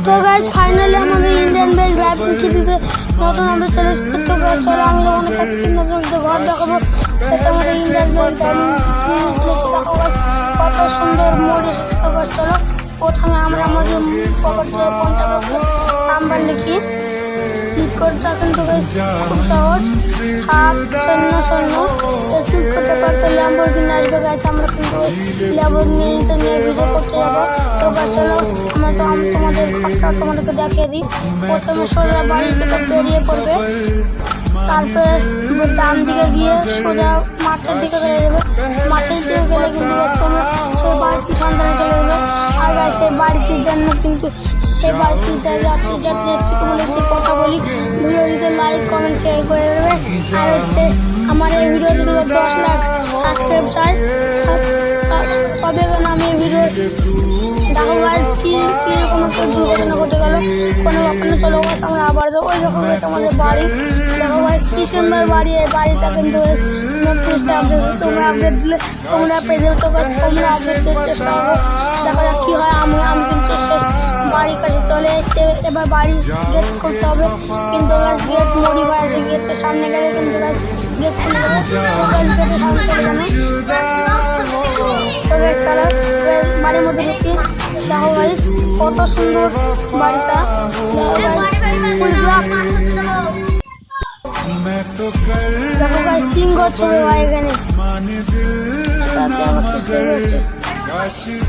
তো guys finally আমাদের Indian bike live পৃথিবীতে নতুন আমরা চলে এসেছি। তো গাইজ চলো আমি তোমাদের কাছে নতুন ঘর দেখাবো। এটা আমাদের ইন্ডিয়ান বাইক দেখো গাইজ কত সুন্দর মোড় এসেছে। তো গাইজ চলো প্রথমে আমরা আমাদের পকেট থেকে ফোনটা নাম্বার লিখি চিট কোডটা কিন্তু গাইজ খুব সহজ 700 চিট করতে পারতে ল্যাম্বরগিনি আসবে। গাইজ আমরা কিন্তু ল্যাম্বরগিনিটা নিয়ে ভিডিও করতে যাবো। তো গাইজ চলো আমি তোমাদের ঘরটা তোমাদেরকে দেখিয়ে দিই। প্রথমে সোজা বাড়ি থেকে বেরিয়ে পড়বে, তারপরে ডান দিকে গিয়ে সোজা মাঠের দিকে চলে যাবে। মাঠের দিকে গেলে কিন্তু তোমরা সেই বাড়ির পিছনটানে চলে যাবে। আর গাইজ সেই বাড়িটির জন্য কিন্তু সেই বাড়িটির যাত্রী একটু তোমাদের একটি কথা বলি, ভিডিওটিতে লাইক কমেন্ট শেয়ার করে দেবে। আর হচ্ছে আমার এই ভিডিওতে 10 লাখ সাবস্ক্রাইব চাই, তবে কেন আমি এই ভিডিও দেখো গাইজ কি কোনো দুর্ঘটনা ঘটে গেল কোনো ব্যাপার না। চলো গাছ আমরা আবার যাবো। ওই দেখো গেছে আমাদের বাড়ি, দেখো গাইজ কি সুন্দর বাড়ি। এই বাড়িটা কিন্তু তোমরা আপডেট দিলে তোমরা পেয়ে দেবে। তো গাছ তোমরা আপডেট দেওয়ার চেষ্টা করো, দেখা যাক কী হয়। আমি কিন্তু বাড়ির কাছে চলে এসছে। এবার বাড়ির গেট খুলতে হবে, কিন্তু গাছ গেট মডিফাই আছে, গেটের সামনে গেলে কিন্তু গাছ গেট খুলে যাবে। গেটের সামনে চলে যাবে। তো গাছ চলো বাড়ির মধ্যে ঢুকি। দেখো গাইজ কত সুন্দর বাড়িটা, দেখো গাইজ ফুল গ্লাস। দেখো গাইজ সিংহ ছবি ভাই এখানে, এটাতে আমার কিছু হচ্ছে।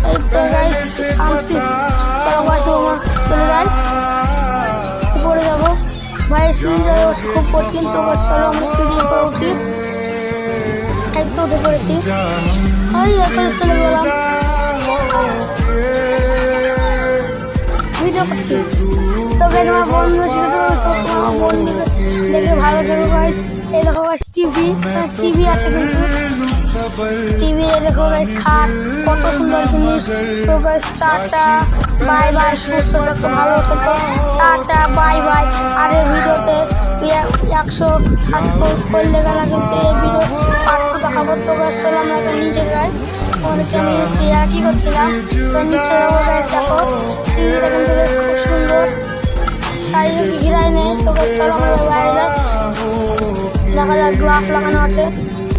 এই তো গাইজ সানসিট। চলো গাছ আমরা চলে যাই, উপরে যাবো। ভাই সিঁড়ি যাবে খুব কঠিন। তো গাছ চলো আমরা সিঁড়ি উপরে উঠি। একটু উঠে পড়েছি, ওই এখানে চলে গেলাম ভিডিও করছি। তো গাইজ আমার বন্ধু এসেছে, তো আমার বন্ধুকে দেখে ভালো যাবে গাইজ। এই দেখো গাইজ টিভি আছে, কিন্তু টিভি দেখো গাইজ খাট, কত সুন্দর জিনিস। তো গাইজ টাটা বাই বাই, সুস্থ থাকো, ভালো থাকো, টাটা বাই বাই। আর এই ভিডিওতে 100 সাবস্ক্রাইব করলে গেলে কিন্তু এই ভিডিও পার্টটা দেখাবো। তো গাইজ চলো আমরা নিচে যাই, তোমাদেরকে আমি কি করছিলাম। তো নিচে যাবো গাইজ, দেখো সিঁড়িটা কিন্তু বেশ খুব সুন্দর, চারিদিকে ঘিরাই নেই। তো গাইজ চলো আমরা বাইরে যাই, দেখা যাক গ্লাস লাগানো আছে।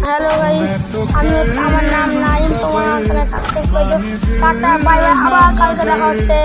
হ্যালো গাইজ, আমি হচ্ছে আমার নাম নাইম, তোমার সাবস্ক্রাইব করে দাও। টাটা বাই বাই, আবার কালকে দেখা হচ্ছে।